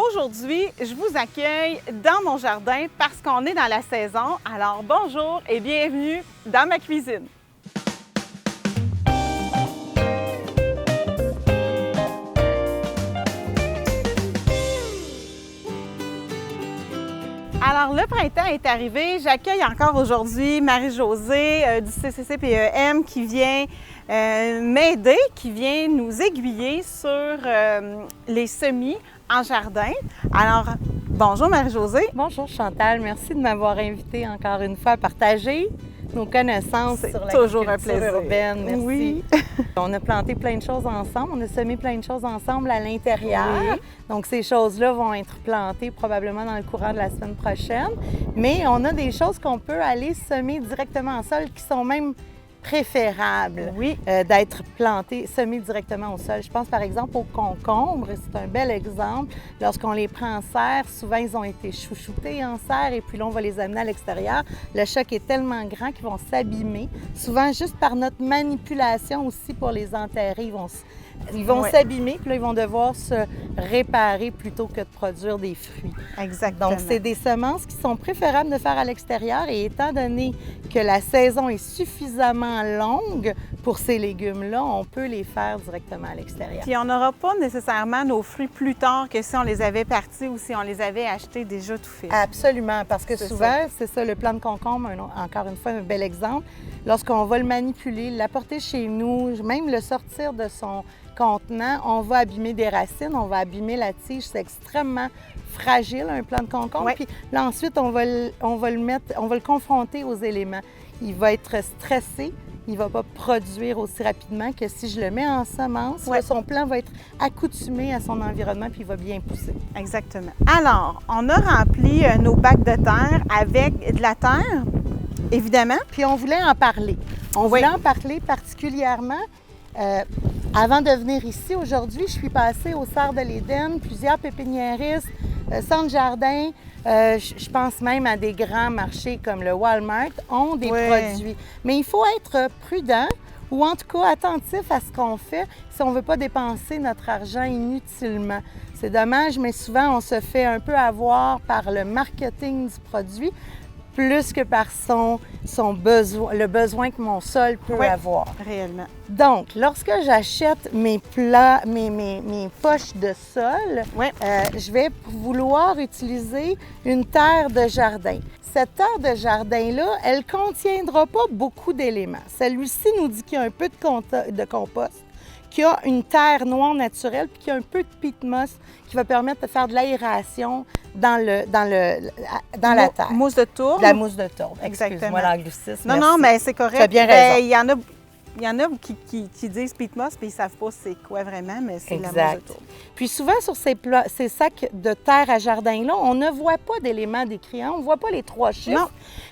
Aujourd'hui, je vous accueille dans mon jardin parce qu'on est dans la saison. Alors bonjour et bienvenue dans ma cuisine. Alors, le printemps est arrivé. J'accueille encore aujourd'hui Marie-Josée du CCCPEM qui vient m'aider, qui vient nous aiguiller sur les semis en jardin. Alors, bonjour Marie-Josée. Bonjour Chantal, merci de m'avoir invitée encore une fois à partager nos connaissances sur toujours un plaisir. Urbaine. Merci. Oui. On a planté plein de choses ensemble, on a semé plein de choses ensemble à l'intérieur. Oui. Donc ces choses-là vont être plantées probablement dans le courant de la semaine prochaine. Mais on a des choses qu'on peut aller semer directement en sol qui sont même préférable d'être planté, semé directement au sol. Je pense par exemple aux concombres, c'est un bel exemple. Lorsqu'on les prend en serre, souvent ils ont été chouchoutés en serre et puis là on va les amener à l'extérieur. Le choc est tellement grand qu'ils vont s'abîmer. Souvent juste par notre manipulation aussi pour les enterrer, ils vont s'abîmer puis là ils vont devoir se réparer plutôt que de produire des fruits. Exactement. Donc c'est des semences qui sont préférables de faire à l'extérieur et étant donné que la saison est suffisamment longue pour ces légumes-là, on peut les faire directement à l'extérieur. Puis on n'aura pas nécessairement nos fruits plus tard que si on les avait partis ou si on les avait achetés déjà tout faits. Absolument, parce que souvent, c'est ça, le plant de concombre, encore une fois, un bel exemple. Lorsqu'on va le manipuler, l'apporter chez nous, même le sortir de son contenant, on va abîmer des racines, on va abîmer la tige. C'est extrêmement fragile, un plant de concombre. Oui. Puis là, ensuite, on va le confronter aux éléments. Il va être stressé, il ne va pas produire aussi rapidement que si je le mets en semence. Là, son plant va être accoutumé à son environnement puis il va bien pousser. Exactement. Alors, on a rempli nos bacs de terre avec de la terre, évidemment. Puis on voulait en parler. On voulait en parler particulièrement. Avant de venir ici, aujourd'hui, je suis passée au Serre de l'Éden, plusieurs pépiniéristes, centres jardins, je pense même à des grands marchés comme le Walmart, ont des produits. Mais il faut être prudent ou en tout cas attentif à ce qu'on fait si on ne veut pas dépenser notre argent inutilement. C'est dommage, mais souvent on se fait un peu avoir par le marketing du produit plus que par le besoin que mon sol peut avoir. Réellement. Donc, lorsque j'achète mes poches de sol, je vais vouloir utiliser une terre de jardin. Cette terre de jardin-là, elle ne contiendra pas beaucoup d'éléments. Celui-ci nous dit qu'il y a un peu de compost, qu'il y a une terre noire naturelle, puis qu'il y a un peu de peat moss qui va permettre de faire de l'aération dans la terre. Mousse de tourbe. La mousse de tourbe. Exactement. Excuse-moi l'anglicisme. Non, non, mais c'est correct. Tu as bien raison. Il y en a qui disent peat moss, puis ils ne savent pas c'est quoi vraiment, mais c'est la mousse de tourbe. Puis souvent, sur ces sacs de terre à jardin-là, on ne voit pas d'éléments décrits. On ne voit pas les 3 chiffres. Non.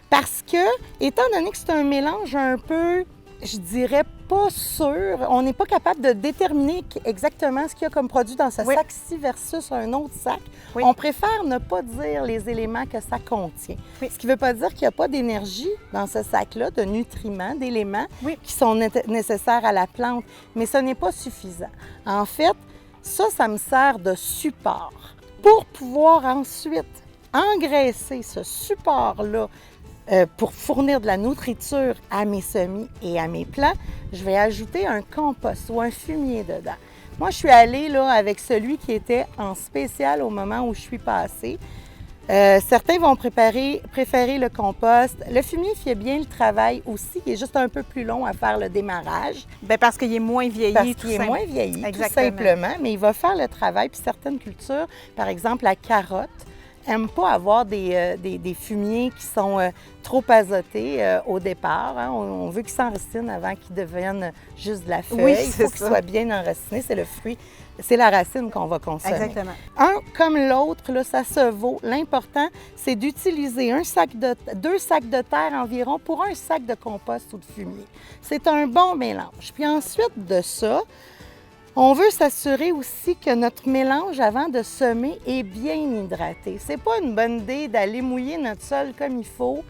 Parce que, étant donné que c'est un mélange un peu, je dirais, pas sûr, on n'est pas capable de déterminer exactement ce qu'il y a comme produit dans ce sac-ci versus un autre sac. On préfère ne pas dire les éléments que ça contient. Ce qui ne veut pas dire qu'il n'y a pas d'énergie dans ce sac-là, de nutriments, d'éléments qui sont nécessaires à la plante, mais ce n'est pas suffisant. En fait, ça me sert de support pour pouvoir ensuite engraisser ce support-là. Pour fournir de la nourriture à mes semis et à mes plants, je vais ajouter un compost ou un fumier dedans. Moi, je suis allée là, avec celui qui était en spécial au moment où je suis passée. Certains vont préférer le compost. Le fumier fait bien le travail aussi. Il est juste un peu plus long à faire le démarrage. Bien, parce qu'il est moins vieilli. Tout simplement. Mais il va faire le travail. Puis certaines cultures, par exemple la carotte, n'aiment pas avoir des fumiers qui sont trop azotés au départ. Hein. On veut qu'ils s'enracinent avant qu'ils deviennent juste de la feuille. Il faut qu'ils soient bien enracinés. C'est le fruit, c'est la racine qu'on va consommer. Exactement. Un comme l'autre, là, ça se vaut. L'important, c'est d'utiliser 2 sacs de terre environ pour un sac de compost ou de fumier. C'est un bon mélange. Puis ensuite de ça, on veut s'assurer aussi que notre mélange avant de semer est bien hydraté. C'est pas une bonne idée d'aller mouiller notre sol comme il faut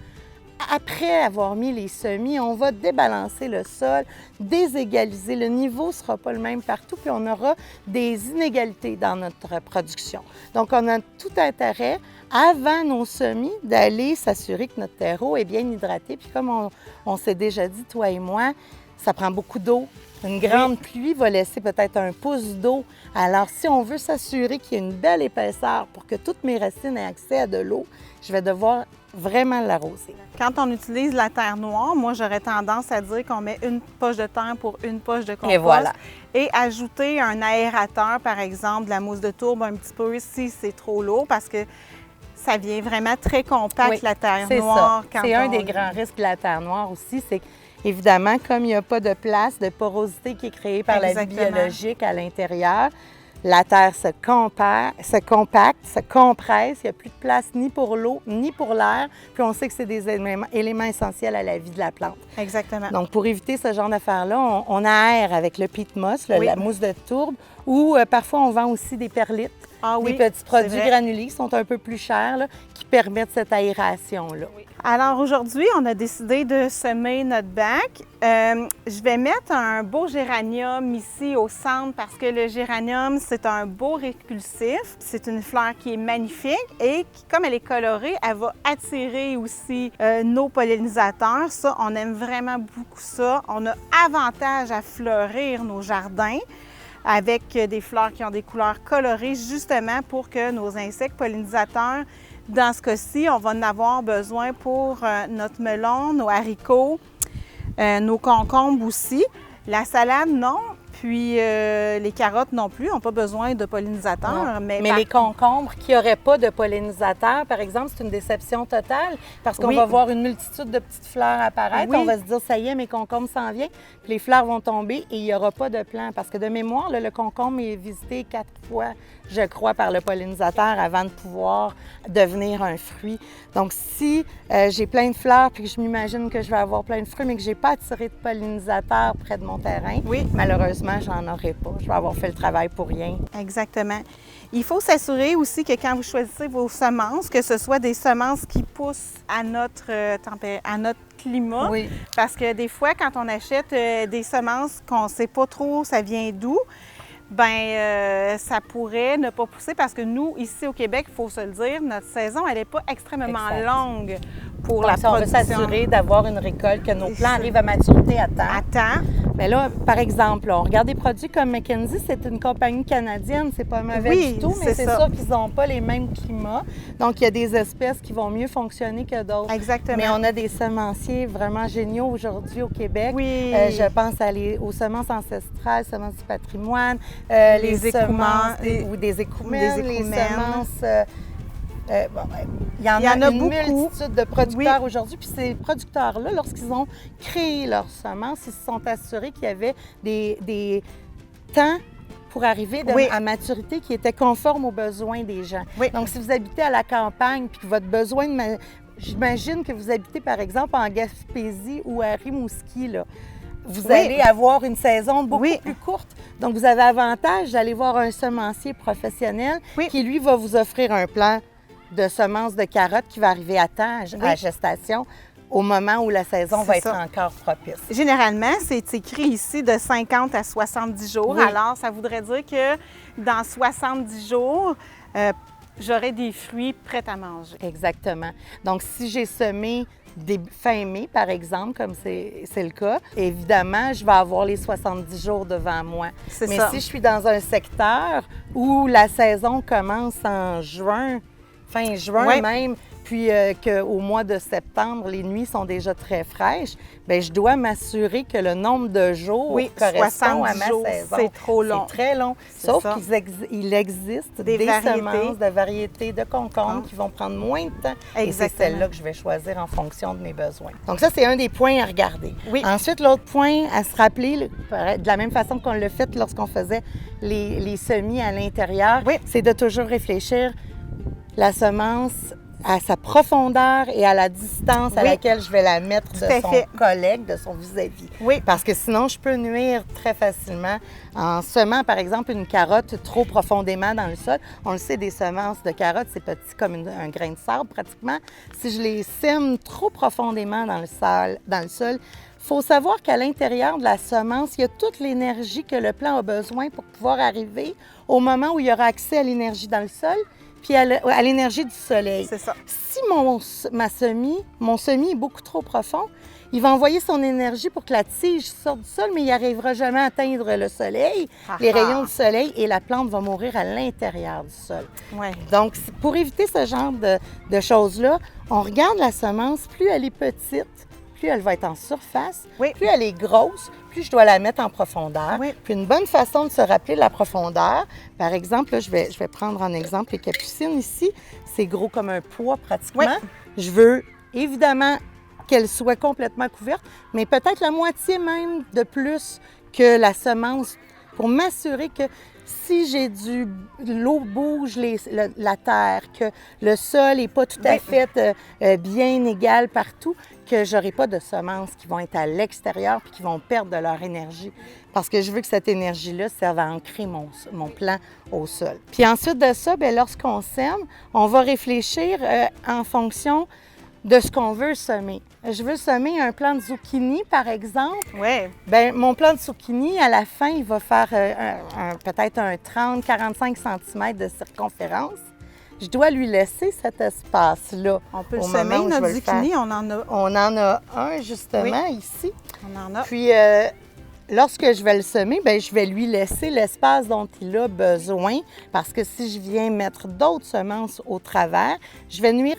après avoir mis les semis, on va débalancer le sol, déségaliser. Le niveau ne sera pas le même partout, puis on aura des inégalités dans notre production. Donc, on a tout intérêt, avant nos semis, d'aller s'assurer que notre terreau est bien hydraté. Puis comme on s'est déjà dit, toi et moi, ça prend beaucoup d'eau. Une grande pluie va laisser peut-être 1 pouce d'eau. Alors, si on veut s'assurer qu'il y ait une belle épaisseur pour que toutes mes racines aient accès à de l'eau, je vais devoir vraiment l'arroser. Quand on utilise la terre noire, moi, j'aurais tendance à dire qu'on met une poche de terre pour une poche de compost. Et voilà. Et ajouter un aérateur, par exemple, de la mousse de tourbe un petit peu si c'est trop lourd, parce que ça vient vraiment très compact, la terre noire. C'est un des grands risques de la terre noire aussi, c'est évidemment, comme il n'y a pas de place, de porosité qui est créée par la vie biologique à l'intérieur, la terre se compacte, se compresse, il n'y a plus de place ni pour l'eau, ni pour l'air, puis on sait que c'est des éléments essentiels à la vie de la plante. Exactement. Donc, pour éviter ce genre d'affaires-là, on aère avec le peat moss, la mousse de tourbe, ou parfois on vend aussi des perlites, des petits produits granulés qui sont un peu plus chers, là, qui permettent cette aération-là. Oui. Alors aujourd'hui, on a décidé de semer notre bac. Je vais mettre un beau géranium ici au centre parce que le géranium, c'est un beau répulsif. C'est une fleur qui est magnifique et qui, comme elle est colorée, elle va attirer aussi nos pollinisateurs. Ça, on aime vraiment beaucoup ça. On a avantage à fleurir nos jardins avec des fleurs qui ont des couleurs colorées, justement pour que nos insectes pollinisateurs, dans ce cas-ci, on va en avoir besoin pour notre melon, nos haricots, nos concombres aussi. La salade, non. Puis les carottes non plus, n'ont pas besoin de pollinisateurs. Mais les concombres qui n'auraient pas de pollinisateurs, par exemple, c'est une déception totale parce qu'on va voir une multitude de petites fleurs apparaître. On va se dire, ça y est, mes concombres s'en viennent. Puis les fleurs vont tomber et il n'y aura pas de plant. Parce que de mémoire, là, le concombre est visité 4 fois, je crois, par le pollinisateur avant de pouvoir devenir un fruit. Donc, si j'ai plein de fleurs puis que je m'imagine que je vais avoir plein de fruits, mais que je n'ai pas attiré de pollinisateurs près de mon terrain, malheureusement, j'en aurai pas. Je vais avoir fait le travail pour rien. Exactement. Il faut s'assurer aussi que quand vous choisissez vos semences, que ce soit des semences qui poussent à notre climat. Oui. Parce que des fois, quand on achète des semences qu'on ne sait pas trop ça vient d'où, ça pourrait ne pas pousser parce que nous, ici au Québec, il faut se le dire, notre saison, elle n'est pas extrêmement longue pour la production. On veut s'assurer d'avoir une récolte, que nos plants arrivent à maturité à temps. À temps. Mais là, par exemple, on regarde des produits comme Mackenzie, c'est une compagnie canadienne, c'est pas mauvais du tout, mais c'est sûr qu'ils n'ont pas les mêmes climats. Donc, il y a des espèces qui vont mieux fonctionner que d'autres. Exactement. Mais on a des semenciers vraiment géniaux aujourd'hui au Québec. Oui. Je pense aux semences ancestrales, semences du patrimoine, les semences ou des écoumènes, les semences... il y en a une multitude de producteurs aujourd'hui. Puis ces producteurs-là, lorsqu'ils ont créé leurs semences, ils se sont assurés qu'il y avait des temps pour arriver à maturité qui étaient conformes aux besoins des gens. Oui. Donc, si vous habitez à la campagne puis que votre besoin de... J'imagine que vous habitez, par exemple, en Gaspésie ou à Rimouski, là. Vous allez avoir une saison beaucoup plus courte. Donc, vous avez avantage d'aller voir un semencier professionnel qui, lui, va vous offrir un plan de semences de carottes qui va arriver à temps, à gestation, au moment où la saison va être encore propice. Généralement, c'est écrit ici de 50 à 70 jours. Alors, ça voudrait dire que dans 70 jours, j'aurai des fruits prêts à manger. Exactement. Donc, si j'ai semé fin mai, par exemple, comme c'est le cas, évidemment, je vais avoir les 70 jours devant moi. Mais si je suis dans un secteur où la saison commence en juin, fin juin même, puis qu'au mois de septembre, les nuits sont déjà très fraîches, bien, je dois m'assurer que le nombre de jours correspond à ma saison. C'est trop long. C'est très long. Sauf qu'il existe des semences de variétés de concombres qui vont prendre moins de temps. Et c'est celle-là que je vais choisir en fonction de mes besoins. Donc ça, c'est un des points à regarder. Ensuite, l'autre point à se rappeler, de la même façon qu'on l'a fait lorsqu'on faisait les semis à l'intérieur, c'est de toujours réfléchir la semence à sa profondeur et à la distance à Oui. laquelle je vais la mettre de à son fait. collègue, de son vis-à-vis. Oui. Parce que sinon, je peux nuire très facilement en semant, par exemple, une carotte trop profondément dans le sol. On le sait, des semences de carottes, c'est petit comme un grain de sable pratiquement. Si je les sème trop profondément dans le sol, il faut savoir qu'à l'intérieur de la semence, il y a toute l'énergie que le plant a besoin pour pouvoir arriver au moment où il y aura accès à l'énergie dans le sol, puis à l'énergie du soleil. C'est ça. Si mon semis est beaucoup trop profond, il va envoyer son énergie pour que la tige sorte du sol, mais il n'arrivera jamais à atteindre le soleil, les rayons du soleil, et la plante va mourir à l'intérieur du sol. Ouais. Donc, pour éviter ce genre de choses-là, on regarde la semence, plus elle est petite, plus elle va être en surface, Oui. plus elle est grosse, plus je dois la mettre en profondeur. Oui. Puis une bonne façon de se rappeler de la profondeur, par exemple, là, je vais prendre en exemple les capucines ici. C'est gros comme un pois pratiquement. Oui. Je veux évidemment qu'elle soit complètement couverte, mais peut-être la moitié même de plus que la semence pour m'assurer que si l'eau bouge la terre, que le sol n'est pas tout à fait bien égal partout, que je n'aurai pas de semences qui vont être à l'extérieur puis qui vont perdre de leur énergie. Parce que je veux que cette énergie-là serve à ancrer mon plant au sol. Puis ensuite de ça, bien, lorsqu'on sème, on va réfléchir en fonction de ce qu'on veut semer. Je veux semer un plant de zucchini, par exemple. Oui. Bien, mon plant de zucchini, à la fin, il va faire peut-être un 30-45 cm de circonférence. Je dois lui laisser cet espace-là. On peut le semer, notre zucchini, on en a. On en a un, justement, ici. On en a. Puis, lorsque je vais le semer, bien, je vais lui laisser l'espace dont il a besoin, parce que si je viens mettre d'autres semences au travers, je vais nuire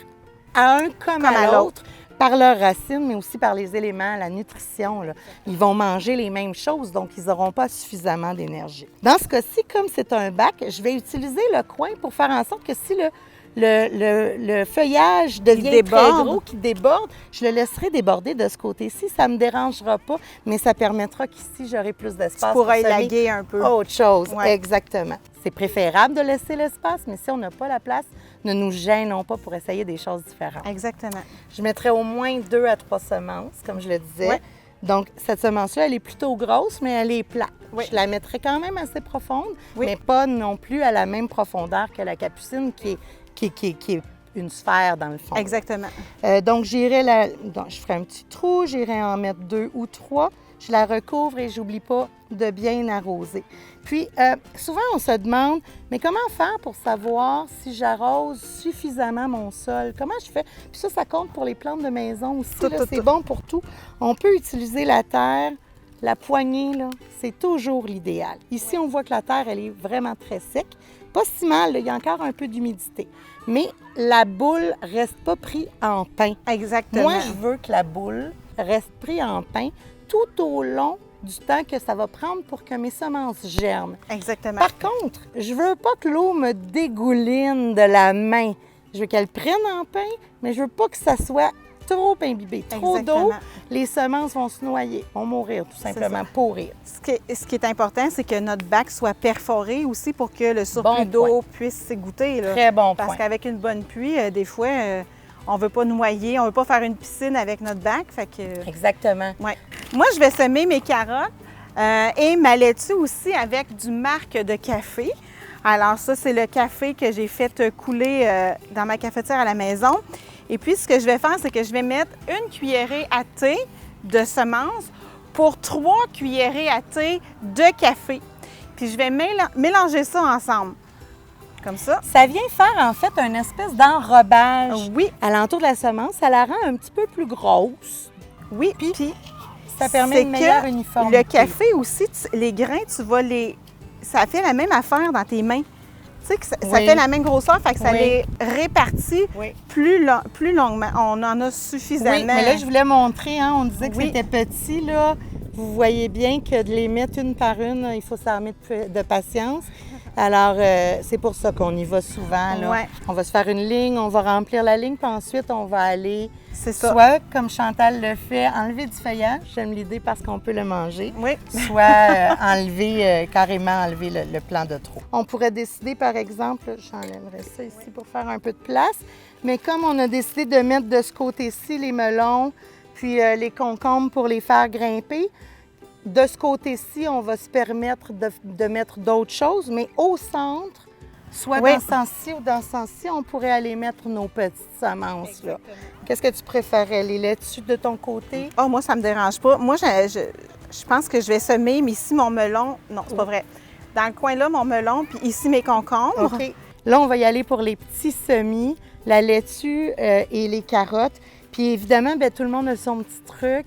à un comme à l'autre, par leurs racines, mais aussi par les éléments, la nutrition. Là. Ils vont manger les mêmes choses, donc ils n'auront pas suffisamment d'énergie. Dans ce cas-ci, comme c'est un bac, je vais utiliser le coin pour faire en sorte que si le feuillage devient très gros, qui déborde, je le laisserai déborder de ce côté-ci. Ça ne me dérangera pas, mais ça permettra qu'ici, j'aurai plus d'espace. Tu pourras élaguer un peu. Autre chose, Ouais. exactement. C'est préférable de laisser l'espace, mais si on n'a pas la place, ne nous gênons pas pour essayer des choses différentes. Exactement. Je mettrais au moins 2 à 3 semences, comme je le disais. Ouais. Donc, cette semence-là, elle est plutôt grosse, mais elle est plate. Oui. Je la mettrais quand même assez profonde, Oui. mais pas non plus à la même profondeur que la capucine, qui est une sphère dans le fond. Exactement. Donc, je ferai un petit trou, j'irai en mettre 2 ou 3. Je la recouvre et j'oublie pas de bien arroser. Puis, souvent, on se demande, mais comment faire pour savoir si j'arrose suffisamment mon sol? Comment je fais? Puis ça compte pour les plantes de maison aussi. C'est bon pour tout. On peut utiliser la terre. La poignée, là, c'est toujours l'idéal. Ici, on voit que la terre, elle est vraiment très sec. Pas si mal, là, il y a encore un peu d'humidité. Mais la boule reste pas prise en pain. Exactement. Moi, je veux que la boule reste prise en pain tout au long du temps que ça va prendre pour que mes semences germent. Exactement. Par contre, je veux pas que l'eau me dégouline de la main. Je veux qu'elle prenne en pain, mais je veux pas que ça soit trop imbibé. Trop d'eau, les semences vont se noyer, vont mourir tout simplement, pourrir. Ce qui est important, c'est que notre bac soit perforé aussi pour que le surplus d'eau puisse s'égoutter. Très bon point. Parce qu'avec une bonne pluie, des fois, on ne veut pas noyer, on ne veut pas faire une piscine avec notre bac. Fait que, exactement. Ouais. Moi, je vais semer mes carottes et ma laitue aussi avec du marc de café. Alors ça, c'est le café que j'ai fait couler dans ma cafetière à la maison. Et puis, ce que je vais faire, c'est que je vais mettre une cuillerée à thé de semences pour 3 cuillerées à thé de café. Puis, je vais mélanger ça ensemble, comme ça. Ça vient faire, en fait, une espèce d'enrobage. Oui. À l'entour de la semence, ça la rend un petit peu plus grosse. Oui, puis ça permet une meilleure uniformité. Le café aussi, les grains, ça fait la même affaire dans tes mains. Tu sais que ça fait la même grosseur, fait que ça les répartit plus longuement. On en a suffisamment. Oui, mais là, je voulais montrer, hein, on disait que c'était petit, là. Vous voyez bien que de les mettre une par une, il faut s'armer de patience. Alors, c'est pour ça qu'on y va souvent. Là. Ouais. On va se faire une ligne, on va remplir la ligne, puis ensuite, on va aller, C'est ça. soit, comme Chantal le fait, enlever du feuillage. J'aime l'idée parce qu'on peut le manger. Oui. Soit carrément enlever le plant de trop. On pourrait décider, par exemple, j'enlèverais ça ici pour faire un peu de place, mais comme on a décidé de mettre de ce côté-ci les melons, puis les concombres pour les faire grimper, de ce côté-ci, on va se permettre de mettre d'autres choses, mais au centre, soit dans ce sens-ci ou dans ce sens-ci, on pourrait aller mettre nos petites semences. Là. Qu'est-ce que tu préférais? Les laitues de ton côté? Oh, moi, ça me dérange pas. Moi, je pense que je vais semer, mais ici, mon melon... Non, c'est pas vrai. Dans le coin là, mon melon, puis ici, mes concombres. OK. Là, on va y aller pour les petits semis, la laitue et les carottes. Puis évidemment, bien, tout le monde a son petit truc.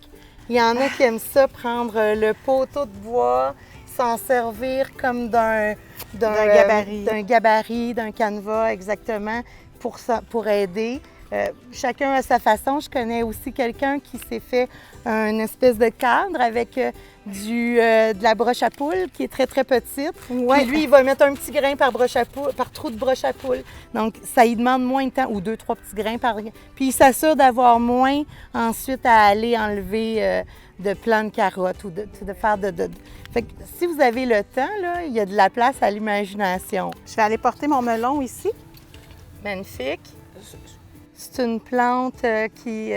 Il y en a qui aiment ça, prendre le poteau de bois, s'en servir comme d'un gabarit, d'un canevas, exactement, pour aider. Chacun à sa façon. Je connais aussi quelqu'un qui s'est fait une espèce de cadre avec de la broche à poule qui est très, très petite. Ouais. Puis lui, il va mettre un petit grain par trou de broche à poule. Donc, ça lui demande moins de temps, ou 2-3 petits grains par... Puis il s'assure d'avoir moins ensuite à aller enlever de plants de carottes ou de faire de... Fait que si vous avez le temps, là, il y a de la place à l'imagination. Je vais aller porter mon melon ici. Magnifique. C'est une plante qui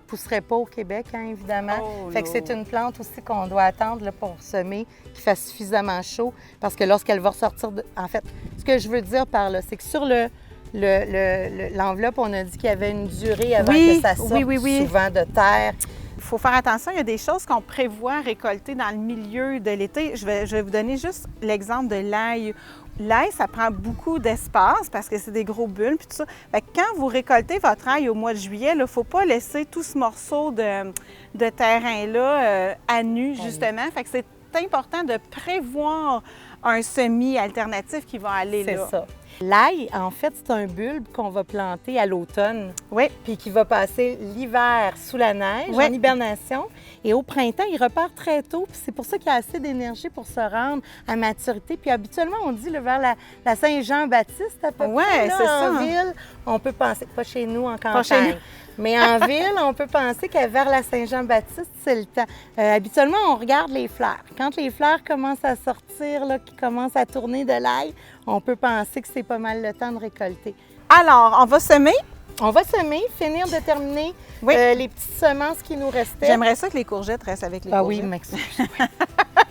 pousserait pas au Québec, hein, évidemment. Oh, fait que c'est une plante aussi qu'on doit attendre là, pour semer, qu'il fasse suffisamment chaud, parce que lorsqu'elle va ressortir... En fait, ce que je veux dire par là, c'est que sur l'enveloppe, on a dit qu'il y avait une durée avant que ça sorte souvent de terre. Il faut faire attention, il y a des choses qu'on prévoit récolter dans le milieu de l'été. Je vais vous donner juste l'exemple de l'ail. L'ail, ça prend beaucoup d'espace parce que c'est des gros bulbes puis tout ça. Fait que quand vous récoltez votre ail au mois de juillet, il ne faut pas laisser tout ce morceau de terrain-là à nu, justement. Fait que c'est important de prévoir un semis alternatif qui va aller là. C'est ça. L'ail, en fait, c'est un bulbe qu'on va planter à l'automne. Oui. Puis qui va passer l'hiver sous la neige, en hibernation. Et au printemps, il repart très tôt. Puis c'est pour ça qu'il y a assez d'énergie pour se rendre à maturité. Puis habituellement, on dit là, vers la Saint-Jean-Baptiste, à peu près. Là, c'est ça. En ville, on peut penser, pas chez nous en campagne. Pas chez nous. Mais en ville, on peut penser qu'à vers la Saint-Jean-Baptiste, c'est le temps. Habituellement, on regarde les fleurs. Quand les fleurs commencent à sortir, là, qui commencent à tourner de l'ail, on peut penser que c'est pas mal le temps de récolter. Alors, on va semer. On va semer, finir de terminer les petites semences qui nous restaient. J'aimerais ça que les courgettes restent avec les courgettes. Oui, m'excuse.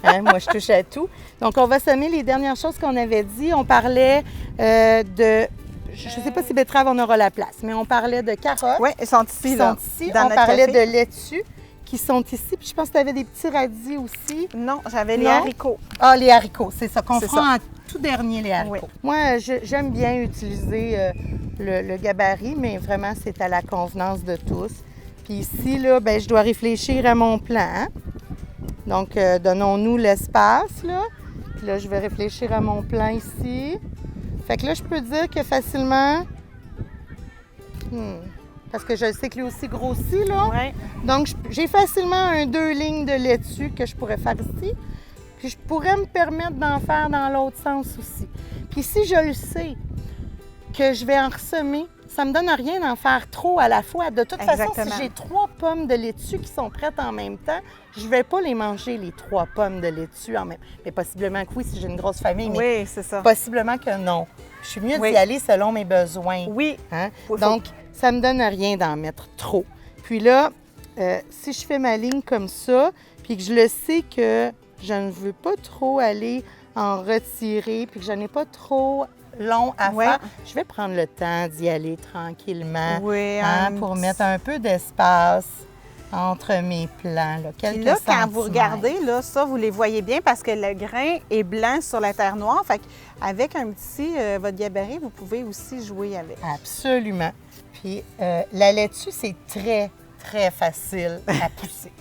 Hein, moi, je touche à tout. Donc, on va semer les dernières choses qu'on avait dit. On parlait de... Je ne sais pas si betterave, on aura la place, mais on parlait de carottes. Oui, elles sont ici, là. On parlait de laitue qui sont ici. Puis je pense que tu avais des petits radis aussi. Non, j'avais les haricots. Ah, les haricots, c'est ça. Qu'on fera en tout dernier, les haricots. Oui. Moi, j'aime bien utiliser le gabarit, mais vraiment, c'est à la convenance de tous. Puis ici, là, ben, je dois réfléchir à mon plan. Hein? Donc, donnons-nous l'espace, là. Puis là, je vais réfléchir à mon plan ici. Fait que là, je peux dire que facilement... Parce que je sais que lui aussi grossit, là. Oui. Donc, j'ai facilement 2 lignes de laitue que je pourrais faire ici. Puis, je pourrais me permettre d'en faire dans l'autre sens aussi. Puis, si je le sais que je vais en ressemer, ça me donne rien d'en faire trop à la fois. De toute façon, si j'ai 3 pommes de laitue qui sont prêtes en même temps, je ne vais pas les manger, les 3 pommes de laitue en même temps. Mais possiblement que oui, si j'ai une grosse famille. Mais c'est ça. Possiblement que non. Je suis mieux d'y aller selon mes besoins. Oui. Hein? Donc, ça me donne rien d'en mettre trop. Puis là, si je fais ma ligne comme ça, puis que je le sais que je ne veux pas trop aller en retirer, puis que je n'ai pas trop long à faire, je vais prendre le temps d'y aller tranquillement pour mettre un peu d'espace entre mes plants. Là, puis là, quand vous regardez, là, ça, vous les voyez bien parce que le grain est blanc sur la terre noire. Fait qu'avec un petit, votre gabarit, vous pouvez aussi jouer avec. Absolument. Puis la laitue, c'est très, très facile à pousser.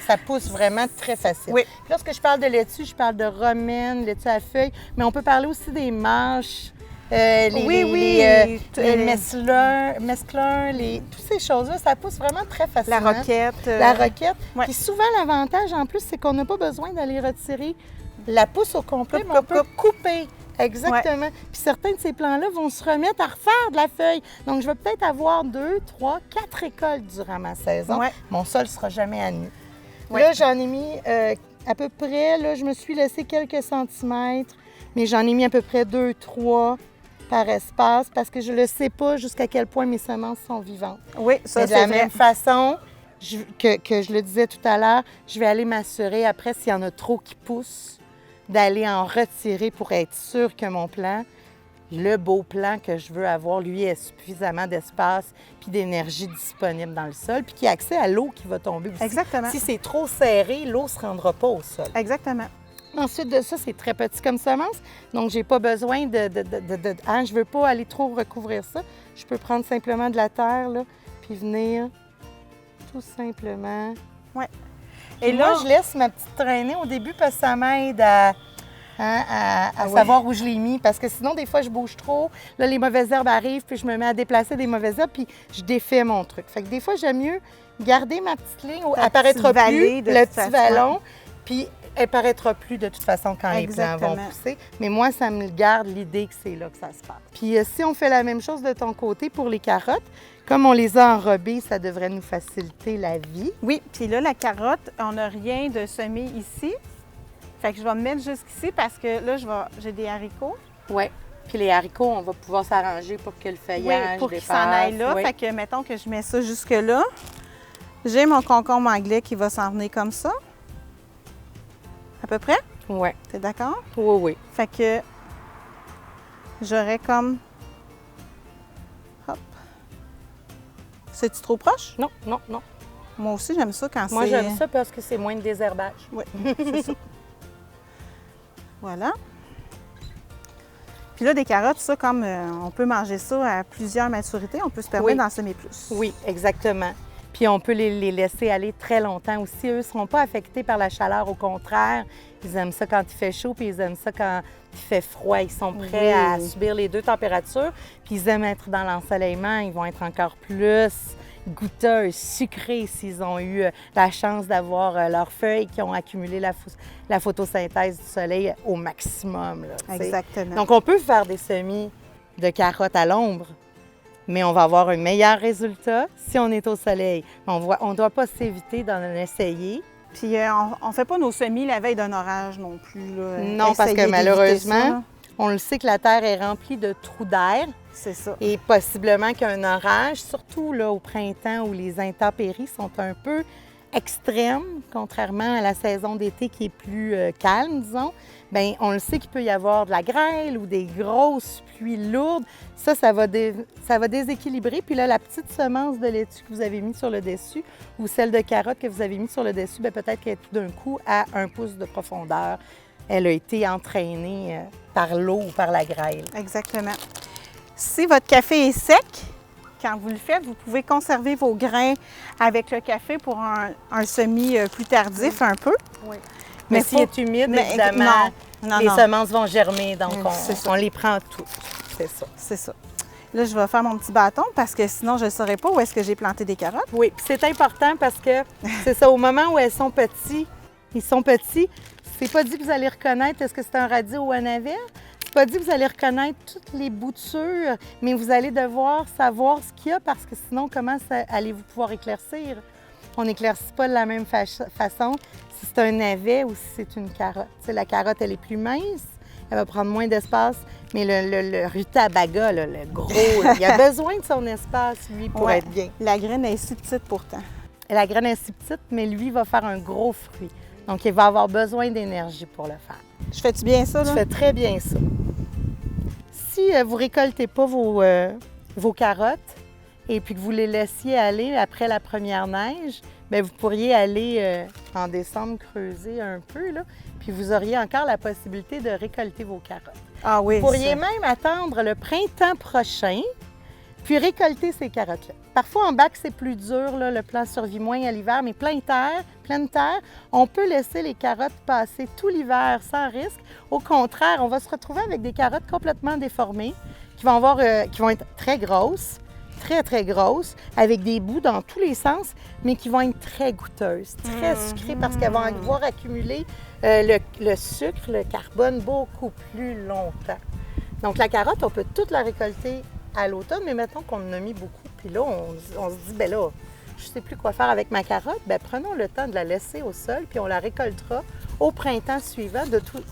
Ça pousse vraiment très facile. Oui. Puis lorsque je parle de laitue, je parle de romaine, laitue à feuilles, mais on peut parler aussi des mâches, les mesclun, toutes ces choses-là, ça pousse vraiment très facilement. La roquette. La roquette. Puis souvent, l'avantage, en plus, c'est qu'on n'a pas besoin d'aller retirer la pousse au complet, mais on peut couper Exactement. Ouais. Puis certains de ces plants-là vont se remettre à refaire de la feuille. Donc, je vais peut-être avoir 2, 3, 4 récoltes durant ma saison. Ouais. Mon sol ne sera jamais à nu. Ouais. Là, j'en ai mis à peu près, là, je me suis laissé quelques centimètres, mais j'en ai mis à peu près 2, 3 par espace parce que je ne le sais pas jusqu'à quel point mes semences sont vivantes. Oui, ça, Mais de c'est la vrai. même façon que je le disais tout à l'heure, je vais aller m'assurer après s'il y en a trop qui poussent, d'aller en retirer pour être sûr que mon plant, le beau plant que je veux avoir, lui, ait suffisamment d'espace puis d'énergie disponible dans le sol, puis qu'il y ait accès à l'eau qui va tomber aussi. Exactement. Si c'est trop serré, l'eau ne se rendra pas au sol. Exactement. Ensuite de ça, c'est très petit comme semence, donc j'ai pas besoin je veux pas aller trop recouvrir ça. Je peux prendre simplement de la terre, là, puis venir tout simplement. Ouais. Et là, je laisse ma petite traînée au début parce que ça m'aide à savoir où je l'ai mis. Parce que sinon, des fois, je bouge trop. Là, les mauvaises herbes arrivent, puis je me mets à déplacer des mauvaises herbes, puis je défais mon truc. Fait que des fois, j'aime mieux garder ma petite ligne où apparaîtra plus le petit vallon, puis elle paraîtra plus de toute façon quand les plants vont pousser. Mais moi, ça me garde l'idée que c'est là que ça se passe. Puis si on fait la même chose de ton côté pour les carottes, comme on les a enrobées, ça devrait nous faciliter la vie. Oui, puis là, la carotte, on n'a rien de semé ici. Fait que je vais me mettre jusqu'ici parce que là, j'ai des haricots. Oui. Puis les haricots, on va pouvoir s'arranger pour que le feuillage pour qu'ils dépasse. s'en aillent là. Oui. Fait que, mettons que je mets ça jusque-là. J'ai mon concombre anglais qui va s'en venir comme ça. À peu près? Oui. T'es d'accord? Oui, oui. Fait que j'aurais comme... Hop. C'est-tu trop proche? Non, non, non. Moi aussi, j'aime ça quand c'est... Moi, j'aime ça parce que c'est moins de désherbage. Oui, c'est ça. Voilà. Puis là, des carottes, ça, comme on peut manger ça à plusieurs maturités, on peut se permettre d'en semer plus. Oui, exactement. Puis on peut les laisser aller très longtemps aussi. Eux ne seront pas affectés par la chaleur. Au contraire, ils aiment ça quand il fait chaud, puis ils aiment ça quand il fait froid. Ils sont prêts à subir les deux températures. Puis ils aiment être dans l'ensoleillement. Ils vont être encore plus goûteux, sucrés s'ils ont eu la chance d'avoir leurs feuilles qui ont accumulé la photosynthèse du soleil au maximum. Là, exactement. Donc on peut faire des semis de carottes à l'ombre, mais on va avoir un meilleur résultat si on est au soleil. On ne doit pas s'éviter d'en essayer. Puis on ne fait pas nos semis la veille d'un orage non plus. Là. Non, parce que malheureusement, on le sait que la terre est remplie de trous d'air. C'est ça. Et possiblement qu'un orage, surtout là, au printemps où les intempéries sont un peu extrêmes, contrairement à la saison d'été qui est plus calme, disons, bien, on le sait qu'il peut y avoir de la grêle ou des grosses pluies lourdes. Ça va déséquilibrer. Puis là, la petite semence de laitue que vous avez mis sur le dessus ou celle de carotte que vous avez mis sur le dessus, bien, peut-être qu'elle est tout d'un coup à 1 pouce de profondeur. Elle a été entraînée par l'eau ou par la grêle. Exactement. Si votre café est sec, quand vous le faites, vous pouvez conserver vos grains avec le café pour un semis plus tardif un peu. Oui. Mais s'il est humide, évidemment, les semences vont germer, donc on les prend toutes. C'est ça. C'est ça. Là, je vais faire mon petit bâton parce que sinon, je ne saurais pas où est-ce que j'ai planté des carottes. Oui, puis c'est important parce que c'est ça, au moment où ils sont petits, c'est pas dit que vous allez reconnaître est-ce que c'est un radis ou un navet. C'est pas dit que vous allez reconnaître toutes les boutures, mais vous allez devoir savoir ce qu'il y a parce que sinon, comment allez-vous pouvoir éclaircir? On n'éclaircit pas de la même façon si c'est un navet ou si c'est une carotte. T'sais, la carotte, elle est plus mince, elle va prendre moins d'espace, mais le rutabaga, là, le gros, il a besoin de son espace, lui, pour être bien. La graine est si petite pourtant. La graine est si petite, mais lui va faire un gros fruit. Donc, il va avoir besoin d'énergie pour le faire. Je fais-tu bien ça, là? Tu fais très bien ça. Si vous ne récoltez pas vos carottes et puis que vous les laissiez aller après la première neige, bien, vous pourriez aller en décembre creuser un peu, là, puis vous auriez encore la possibilité de récolter vos carottes. Ah oui, vous pourriez même attendre le printemps prochain, puis récolter ces carottes-là. Parfois, en bac, c'est plus dur, là, le plant survit moins à l'hiver, mais pleine terre, on peut laisser les carottes passer tout l'hiver sans risque. Au contraire, on va se retrouver avec des carottes complètement déformées, qui vont être très grosses, très, très grosses, avec des bouts dans tous les sens, mais qui vont être très goûteuses, très sucrées, parce qu'elles vont pouvoir accumuler le sucre, le carbone, beaucoup plus longtemps. Donc, la carotte, on peut toute la récolter à l'automne, mais mettons qu'on en a mis beaucoup, puis là, on se dit, bien là, je ne sais plus quoi faire avec ma carotte, bien prenons le temps de la laisser au sol, puis on la récoltera au printemps suivant.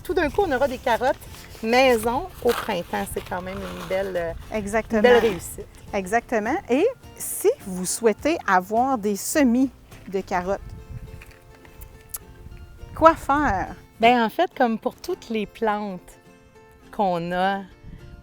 Tout d'un coup, on aura des carottes maison au printemps. C'est quand même une belle réussite. Exactement. Et si vous souhaitez avoir des semis de carottes, quoi faire? Bien, en fait, comme pour toutes les plantes qu'on a,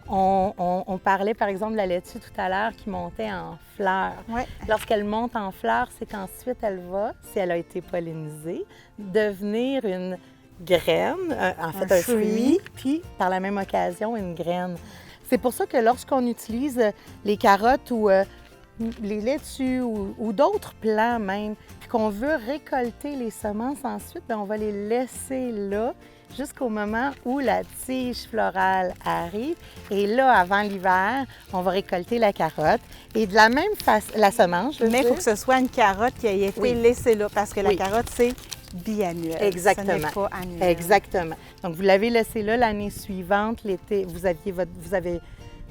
on parlait par exemple de la laitue tout à l'heure qui montait en fleurs. Oui. Lorsqu'elle monte en fleurs, c'est qu'ensuite elle va, si elle a été pollinisée, devenir une graine, en fait un fruit, puis par la même occasion une graine. C'est pour ça que lorsqu'on utilise les carottes ou les laitues ou d'autres plants même, puis qu'on veut récolter les semences ensuite, bien, on va les laisser là jusqu'au moment où la tige florale arrive. Et là, avant l'hiver, on va récolter la carotte. Et de la même façon, la semence, mais il faut que ce soit une carotte qui ait été laissée là, parce que la carotte, c'est biannuel. Exactement. Ce n'est pas annuel. Exactement. Donc, vous l'avez laissé là l'année suivante, l'été, vous avez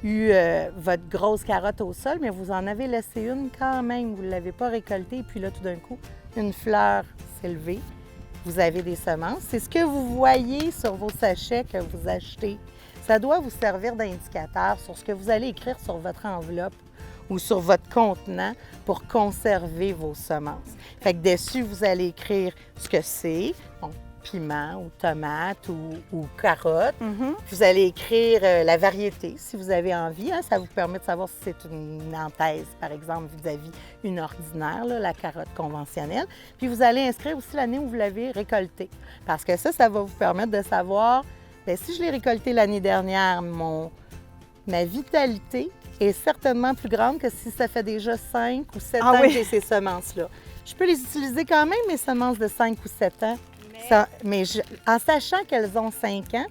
eu votre grosse carotte au sol, mais vous en avez laissé une quand même. Vous ne l'avez pas récoltée. Et puis là, tout d'un coup, une fleur s'est levée. Vous avez des semences. C'est ce que vous voyez sur vos sachets que vous achetez. Ça doit vous servir d'indicateur sur ce que vous allez écrire sur votre enveloppe ou sur votre contenant pour conserver vos semences. Fait que dessus, vous allez écrire ce que c'est, donc piment ou tomate ou carotte. Vous allez écrire la variété si vous avez envie. Hein. Ça vous permet de savoir si c'est une nantaise, par exemple, vis-à-vis une ordinaire, là, la carotte conventionnelle. Puis vous allez inscrire aussi l'année où vous l'avez récoltée. Parce que ça va vous permettre de savoir, bien, si je l'ai récolté l'année dernière, ma vitalité est certainement plus grande que si ça fait déjà 5 ou 7 ans que j'ai ces semences-là. Je peux les utiliser quand même, mes semences de 5 ou 7 ans. En sachant qu'elles ont 5 ans,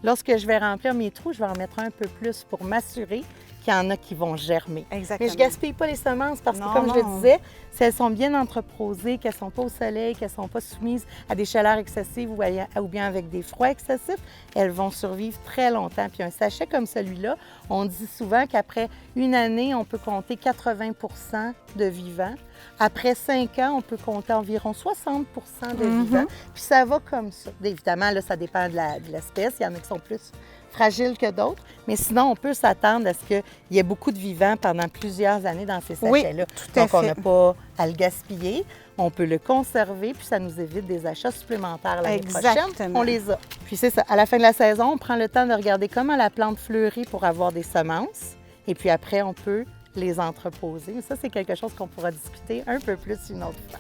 lorsque je vais remplir mes trous, je vais en mettre un peu plus pour m'assurer qu'il y en a qui vont germer. Exactement. Mais je ne gaspille pas les semences parce que, comme je le disais, si elles sont bien entreposées, qu'elles ne sont pas au soleil, qu'elles ne sont pas soumises à des chaleurs excessives ou bien avec des froids excessifs, elles vont survivre très longtemps. Puis un sachet comme celui-là, on dit souvent qu'après une année, on peut compter 80 % de vivants. Après 5 ans, on peut compter environ 60 % de vivants. Puis ça va comme ça. Évidemment, là, ça dépend de l'espèce. Il y en a qui sont plus fragiles que d'autres. Mais sinon, on peut s'attendre à ce qu'il y ait beaucoup de vivants pendant plusieurs années dans ces sachets-là. Oui, tout à fait. Donc, on n'a pas à le gaspiller. On peut le conserver, puis ça nous évite des achats supplémentaires l'année prochaine. On les a. Puis c'est ça. À la fin de la saison, on prend le temps de regarder comment la plante fleurit pour avoir des semences. Et puis après, on peut les entreposer. Mais ça, c'est quelque chose qu'on pourra discuter un peu plus une autre fois.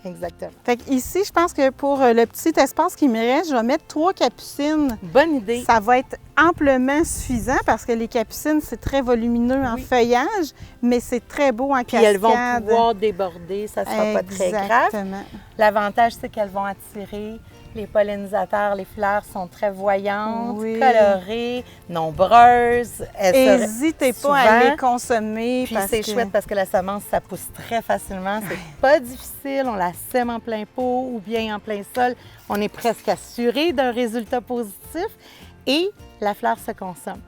Exactement. Fait ici, je pense que pour le petit espace qui me reste, je vais mettre 3 capucines. Bonne idée. Ça va être amplement suffisant parce que les capucines, c'est très volumineux en feuillage, mais c'est très beau en cascade. Puis elles vont pouvoir déborder, ça ne sera pas très grave. Exactement. L'avantage, c'est qu'elles vont attirer les pollinisateurs. Les fleurs sont très voyantes, colorées, nombreuses. N'hésitez pas à les consommer. Puis c'est chouette parce que la semence, ça pousse très facilement. C'est pas difficile. On la sème en plein pot ou bien en plein sol. On est presque assuré d'un résultat positif et la fleur se consomme.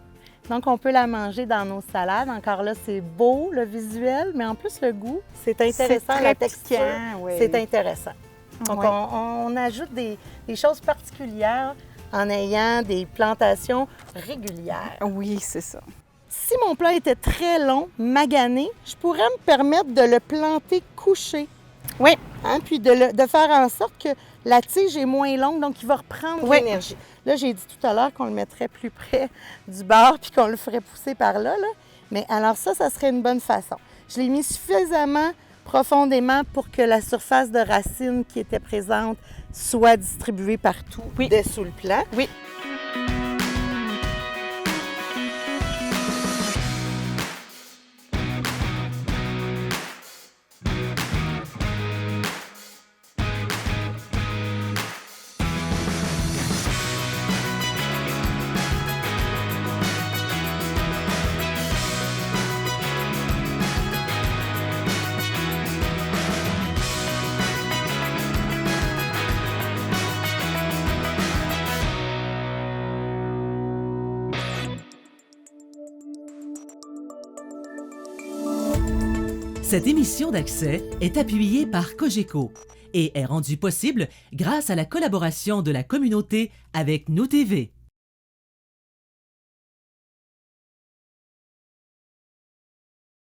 Donc, on peut la manger dans nos salades. Encore là, c'est beau, le visuel, mais en plus, le goût, c'est intéressant. La texture, c'est intéressant. Donc, on ajoute des choses particulières en ayant des plantations régulières. Oui, c'est ça. Si mon plat était très long, magané, je pourrais me permettre de le planter couché. Oui. Hein? Puis de faire en sorte que la tige est moins longue, donc il va reprendre l'énergie. Là, j'ai dit tout à l'heure qu'on le mettrait plus près du bord puis qu'on le ferait pousser par là. Mais alors ça serait une bonne façon. Je l'ai mis suffisamment profondément pour que la surface de racines qui était présente soit distribuée partout dessous le plant. Oui. Cette émission d'Accès est appuyée par Cogeco et est rendue possible grâce à la collaboration de la communauté avec Nous TV.